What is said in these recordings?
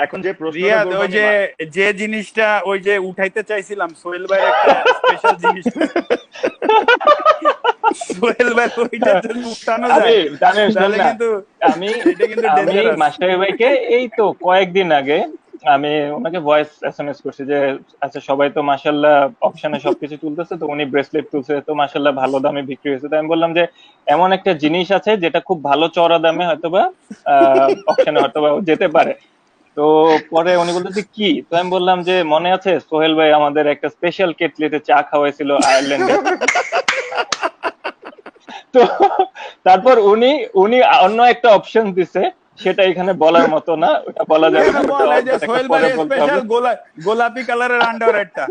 এখন যে প্রশ্নটা রিয়াদ, করবো ওই আমি যে যে জিনিসটা ওই যে উঠাইতে চাইছিলাম, সোহেল ভাইয়ের একটা স্পেশাল জিনিস, সোহেল ভাই ওইটা যদি উঠানো আমি যায় তামিম শোন তাহলে না, কিন্তু আমি এটা কিন্তু আমি ডেঞ্জারাস। মাস্টার ভাইকে এই তো কয়েকদিন আগে আমি ওনাকে ভয়েস এসএমএস করছি যে আচ্ছা সবাই তো মাশাল্লাহ অকশনে সবকিছু তুলতেছে, তো উনি ব্রেসলেট তুলছে, তো মাশাল্লাহ ভালো দামে বিক্রি হয়েছে। তো আমি বললাম যে এমন একটা জিনিস আছে যেটা খুব ভালো চড়া দামে হয়তোবা অকশনে হয়তোবা যেতে পারে। তো পরে উনি বলতেছে কি, তো আমি বললাম যে মনে আছে সোহেল ভাই আমাদের একটা স্পেশাল কেটলিতে চা খাওয়াইছিল আয়ারল্যান্ডে। তো তারপর উনি উনি অন্য একটা অপশন দিছে, সেটা এখানে বলার মতো না, ওটা বলা যাবে কেন না, ওটা বল, এই যে ওটা একটা সোহেল পরে ভাইয়ের বলতে হবে। স্পেশাল গোলাপি কালারের আন্ডার একটা।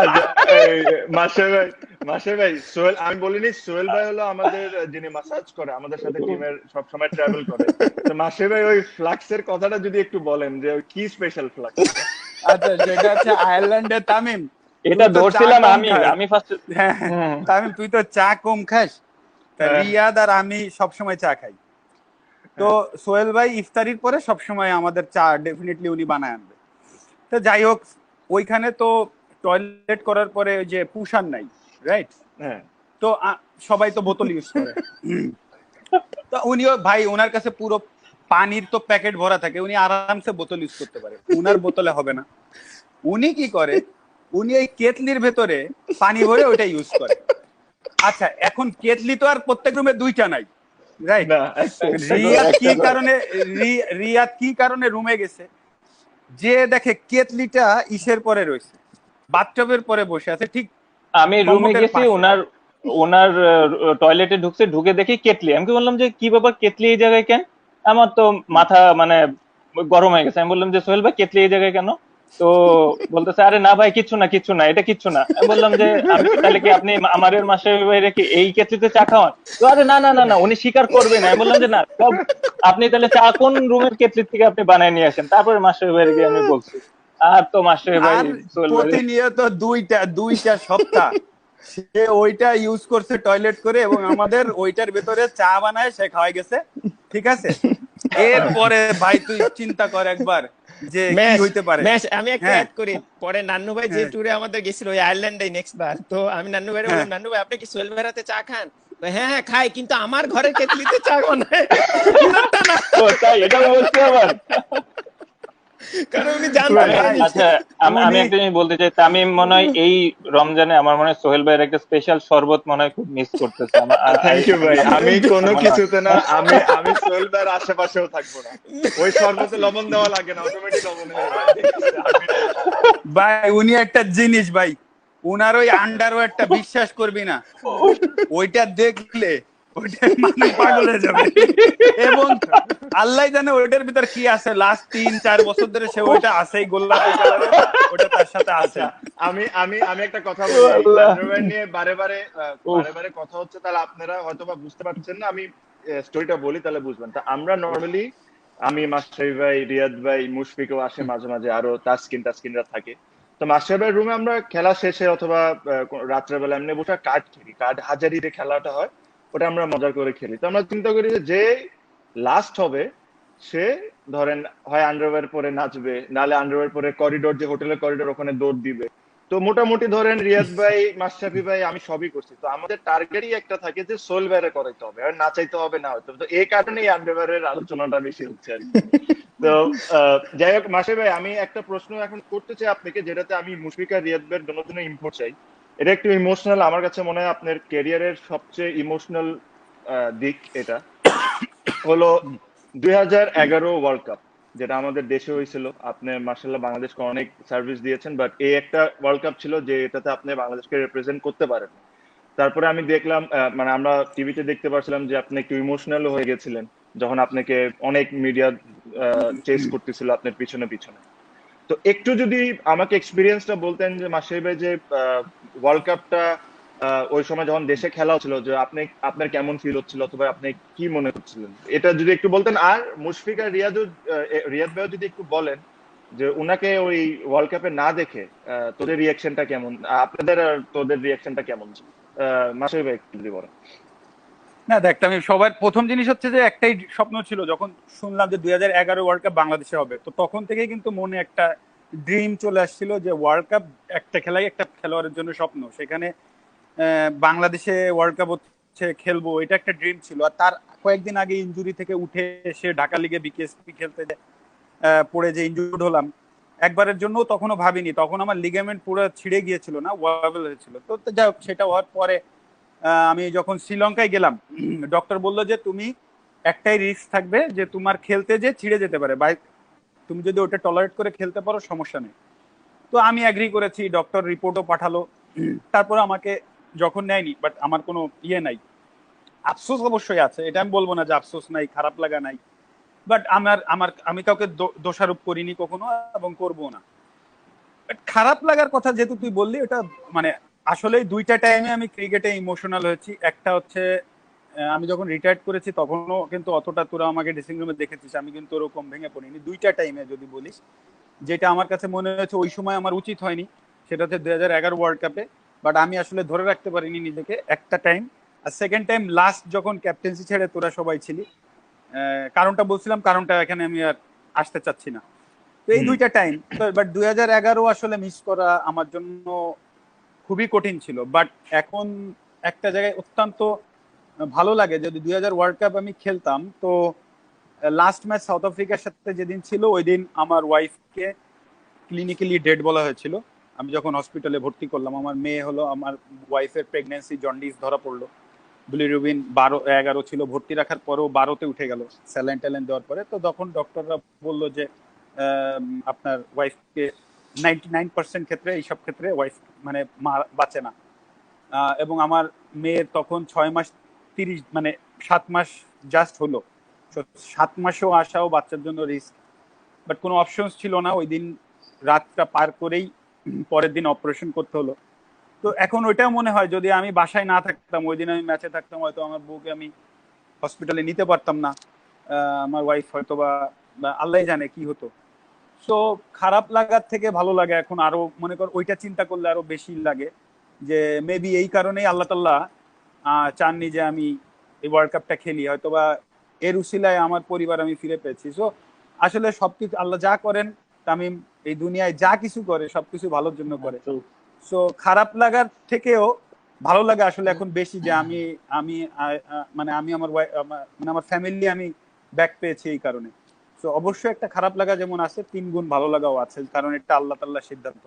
আচ্ছা, এই মাসে ভাই, মাসে ভাই সোহেল, আমি বলিনি সোহেল ভাই হলো আমাদের যিনি মাসাজ করে, আমাদের সাথে টিমের সব সময় ট্রাভেল করে। তো মাসে ভাই ওই ফ্লাক্সের কথাটা যদি একটু বলেন যে ওই কি স্পেশাল ফ্লাক্স এটা। আচ্ছা, সেটা হচ্ছে আয়ারল্যান্ডের তামিম, এটা তুই তো চা ধরছিলাম কম আমি খাস। আমি ফার্স্ট। হ্যাঁ, হুম। তামিম তুই তো চা কম খাস, তা হ্যাঁ, রিয়াদ আর আমি সবসময় চা খাই। তো হ্যাঁ, সোহেল ভাই ইফতারির পরে সবসময় আমাদের চা ডেফিনেটলি উনি বানায় আনবে। তো যাই হোক, ওইখানে তো টয়লেট করার পরে ওই যে পুষার নাই, রাইট? হ্যাঁ, তো সবাই তো বোতল ইউজ করে। তো উনিও ভাই, ওনার কাছে পুরো পানির তো প্যাকেট ভরা থাকে, উনি আরামসে বোতল ইউজ করতে পারে, উনার বোতলে হবে না। উনি কি করে, উনি এই কেতলির ভেতরে পানি ভরে ওইটা ইউজ করে। আচ্ছা, এখন কেতলি তো আর প্রত্যেক রুমে দুইটা নাই, রাইট? না একটা একটা রিয়াদ কি একটা করে। কারণে, রিয়াদ কি কারণে রুমে গেছে, যে দেখে কেতলিটা ইসের পরে রয়েছে, বাথটবের পরে বসে আছে, ঠিক আমি রুমে কমোটের গেছি, পাশে। ওনার ওনার টয়লেটে ঢুকছে, ঢুকে দেখি কেতলি। আমি কি বললাম যে কি ব্যাপার, কেতলি এই জায়গায় কেন? আমার তো মাথা মানে গরম হয়ে গেছে। আমি বললাম যে সোহেল ভাই কেতলি এই জায়গায় কেন? তো বলতেছে আরে না ভাই কিচ্ছু না, কিচ্ছু না, এটা কিচ্ছু না। আমি বললাম যে আমি তাহলে কি আপনি আমাদের মাসের বাইরে কি এই কেতলিতে চা খাওয়ান? তো আরে না না না না, উনি স্বীকার করবে না। আমি বললাম যে না সব, আপনি তাহলে চা কোন রুমের কেতলির থেকে আপনি বানায় নিয়ে আসেন, তারপরে মাসের বাইরে গিয়ে আমি বলছি। আর তো মাসের ভাই আর সোহেল ভাই। প্রতিনিয়ত দুইটা দুইটা সপ্তাহ সে ওইটা ইউজ করছে টয়লেট করে, এবং আমাদের ওইটার ভেতরে চা বানায় সে খাওয়াই গেছে, ঠিক আছে? এরপরে ভাই তুই চিন্তা কর একবার যে কি ম্যাশ হইতে পারে। ম্যাশ আমি একটা হ্যাঁ, অ্যাড করি। পরে নান্নু ভাই যে হ্যাঁ, ট্যুরে আমাদের গেছিল ওই আয়ারল্যান্ডে নেক্সট বার, তো আমি নান্নু ভাইরে হ্যাঁ। বললাম নান্নু ভাই আপনি কি সোহেল ভাইয়ের হাতে চা খান? হ্যাঁ হ্যাঁ খাই, কিন্তু আমার ঘরের কেটলিতে চা বানায় উনারটা না। ও তাই, এটা বলছি আবার। কারণ উনি জানতো আমি না এই আচ্ছা, জিনিসটা। আমি উনি একটা জিনিস বলতে চাই, তামিম মনে হয় এই রমজানে আমার মনে হয় সোহেল ভাইয়ের একটা স্পেশাল শরবত মনে হয় খুব মিস করতেছে। থ্যাংক ইউ ভাই, আমি কোনো একদম। কিছুতে না, আমি আমি সোহেল ভাইয়ের আশেপাশেও থাকবো না। ওই শরবতে লবণ দেওয়া লাগে না, অটোমেটিক লবণ হয়ে যায়, ঠিক আছে? ভাই, উনি একটা জিনিস ভাই, উনার ওই আন্ডারওয়্যারটা বিশ্বাস করবি না, ওইটা দেখলে ওইটা মানুষ পাগল হয়ে যাবে। এবং আল্লাহ জানে ওইটার ভিতর কি আছে, লাস্ট 3-4 বছর ধরে সে ওইটা আছেই, গোলাপি কালারের, ওটা তার সাথে আছে। আচ্ছা, আমি আমি আমি একটা কথা বলি, এই আল্লাহ। আন্ডারওয়্যার নিয়ে বারে বারে উফ। বারে বারে কথা হচ্ছে, তাহলে আপনারা হয়তোবা বুঝতে পারছেন না। আমি স্টোরিটা বলি তাহলে বুঝবেন। তা আমরা নর্মালি, আমি মাস্টারি ভাই, রিয়াদ ভাই, মুশফিকও আসে মাঝে মাঝে, আরো তাসকিনরা থাকে। তো মাস্টার ভাইয়ের রুমে আমরা খেলা শেষে অথবা রাত্রেবেলা এমনি বসে কার্ড খেলি, কার্ড হাজারি যে খেলাটা হয়, ওটা আমরা মজা করে খেলি। তো আমরা চিন্তা করি যে লাস্ট হবে সে, ধরেন হয় আন্ডারওয়্যার পরে নাচবে, নালে আন্ডারওয়্যার পরে করিডোর, যে হোটেলের করিডোর, ওখানে দৌড় দিবে। তো মোটামুটি ধরেন রিয়াদ ভাই, মাশরাফি ভাই, আমি সবই করছি। তো আমাদের টার্গেটই একটা থাকে যে সোল বাইরে করাইতে হবে, আর নাচাইতে হবে না হয়তো। তো এই কারণেই আন্ডারওয়্যারের আলোচনাটা বেশি হচ্ছে আর কি। তো যাই হোক মাসে ভাই, আমি একটা প্রশ্ন এখন করতে চাই আপনাকে, যেটাতে আমি মুশফিক আর রিয়াদ ভাইয়ের দুজনের ইনপুট চাই। এটা একটু ইমোশনাল, আমার কাছে মনে হয় আপনার ক্যারিয়ারের সবচেয়ে ইমোশনাল দিক এটা হলো 2011 ওয়ার্ল্ড কাপ, যেটা আমাদের দেশে হয়েছিল। আপনি মার্শাল্লাহ বাংলাদেশকে অনেক সার্ভিস দিয়েছেন, বাট এই একটা ওয়ার্ল্ড কাপ ছিল যে এটাতে আপনি বাংলাদেশকে রিপ্রেজেন্ট করতে পারেন। তারপরে আমি দেখলাম, মানে আমরা টিভিতে দেখতে পাচ্ছিলাম যে আপনি একটু ইমোশনাল হয়ে গেছিলেন যখন আপনাকে অনেক মিডিয়া চেস করতেছিল আপনার পিছনে পিছনে। তো একটু যদি আমাকে এক্সপিরিয়েন্সটা বলতেন যে মাসির ভাই, যে ওয়ার্ল্ড কাপটা ওই সময় যখন দেশে খেলা হচ্ছিল, যে আপনি, আপনার কেমন ফিল হচ্ছিল, অথবা আপনি কি মনে করছিলেন, এটা যদি একটু বলতেন। আর মুশফিক আর রিয়াদ ভাইও যদি একটু বলেন যে উনাকে ওই ওয়ার্ল্ড কাপে না দেখে তোদের রিয়াকশনটা কেমন, আপনাদের আর তোদের রিয়াকশনটা কেমন ছিল। মাসির ভাই একটু যদি বলেন। না দেখ, আমি সবার প্রথম জিনিস হচ্ছে যে একটাই স্বপ্ন ছিল, যখন শুনলাম যে 2011 ওয়ার্ল্ড কাপ বাংলাদেশে হবে, তো তখন থেকেই কিন্তু মনে একটা ড্রিম চলে আসছিল যে ওয়ার্ল্ড কাপ একটা খেলাই একটা খেলোয়াড়ের জন্য স্বপ্ন, সেখানে বাংলাদেশে ওয়ার্ল্ড কাপ হচ্ছে খেলবো, এটা একটা ড্রিম ছিল। আর তার কয়েকদিন আগে ইনজুরি থেকে উঠে এসে ঢাকা লিগে বিকেএসপি খেলতে পড়ে যে ইনজুর্ড হলাম, একবারের জন্য তখনও ভাবিনি, তখন আমার লিগামেন্ট পুরো ছিঁড়ে গিয়েছিল না, ওয়াবেল হয়েছিল। তো যাই হোক, সেটা হওয়ার পরে আমি যখন শ্রীলঙ্কায় গেলাম, ডক্টর বললো যে তুমি একটাই রিস্ক থাকবে যে তোমার খেলতে যে ছিঁড়ে যেতে পারে, বা তুমি যদি ওটা টলারেট করে খেলতে পারো সমস্যা নেই। তো আমি অ্যাগ্রি করেছি, ডক্টর রিপোর্টও পাঠালো। তারপর আমাকে যখন নেয়নি, বাট আমার কোনো ইয়ে নাই, আফসোস অবশ্যই আছে, এটা আমি বলবো না যে আফসোস নাই, খারাপ লাগা নাই, বাট আমি কাউকে দোষারোপ করিনি কখনো এবং করবো না। খারাপ লাগার কথা যেহেতু তুই বললি, এটা মানে আসলে দুইটা টাইমে আমি ক্রিকেটে ইমোশনাল হয়েছি। একটা হচ্ছে আমি যখন রিটায়ার্ড করেছি তখনও কিন্তু অতটা, তোরা আমাকে ড্রেসিং রুমে দেখেছিস, আমি কিন্তু ওরকম ভেঙে পড়িনি। দুইটা টাইমে যদি বলিস, যেটা আমার কাছে মনে হয়েছে ওই সময় আমার উচিত হয়নি, সেটা হচ্ছে 2011 ওয়ার্ল্ড কাপে, বাট আমি আসলে ধরে রাখতে পারিনি নিজেকে, একটা টাইম। আর সেকেন্ড টাইম লাস্ট যখন ক্যাপ্টেন্সি ছেড়ে তোরা সবাই ছিলি, কারণটা বলছিলাম, কারণটা এখানে আমি আর আসতে চাচ্ছি না। তো এই দুইটা টাইম, বাট 2011 আসলে মিস করা আমার জন্য খুবই কঠিন ছিল। বাট এখন একটা জায়গায় অত্যন্ত ভালো লাগে, যদি 2000 ওয়ার্ল্ড কাপ আমি খেলতাম, তো লাস্ট ম্যাচ সাউথ আফ্রিকার সাথে যেদিন ছিল, ওই দিন আমার ওয়াইফকে ক্লিনিক্যালি ডেড বলা হয়েছিল। আমি যখন হসপিটালে ভর্তি করলাম, আমার মেয়ে হলো, আমার ওয়াইফের প্রেগনেন্সি জন্ডিস ধরা পড়লো, বিলিরুবিন 12-11 ছিল, ভর্তি রাখার পরেও 12-তে উঠে গেল স্যালাইন ট্যালাইন দেওয়ার পরে। তো তখন ডক্টররা বললো যে আপনার ওয়াইফকে 99% ক্ষেত্রে, এইসব ক্ষেত্রে ওয়াইফ মানে মা বাঁচে না। এবং আমার মেয়ের তখন 6 মাস 30 মানে 7 মাস জাস্ট হলো, 7 মাসেও আসাও বাচ্চার জন্য রিস্ক, বাট কোনো অপশনস ছিল না। ওই দিন রাতটা পার করেই পরের দিন অপারেশন করতে হলো। তো এখন ওইটাও মনে হয়, যদি আমি বাসায় না থাকতাম, ওই দিন আমি ম্যাচে থাকতাম, হয়তো আমার বউকে আমি হসপিটালে নিতে পারতাম না, আমার ওয়াইফ হয়তো বা আল্লাহ জানে কি হতো। সো খারাপ লাগার থেকে ভালো লাগে এখন, আরো মনে কর ওইটা চিন্তা করলে আরো বেশি লাগে, যে মেবি এই কারণেই আল্লাহ তাল্লাহ চাননি যে আমি এই ওয়ার্ল্ড কাপটা খেলি, হয়তো বা এর উসিলায় আমার পরিবার আমি ফিরে পেয়েছি। সো আসলে সবকিছু আল্লাহ যা করেন, তামিম এই দুনিয়ায় যা কিছু করে সবকিছু ভালোর জন্য করে। সো খারাপ লাগার থেকেও ভালো লাগে আসলে এখন বেশি, যে আমি আমি মানে আমি আমার মানে আমার ফ্যামিলি আমি ব্যাক পেয়েছি এই কারণে। তো অবশ্যই একটা খারাপ লাগা যেমন আছে, 3 গুণ ভালো লাগাও আছে, কারণ এটা আল্লাহ তাআলার সিদ্ধান্ত।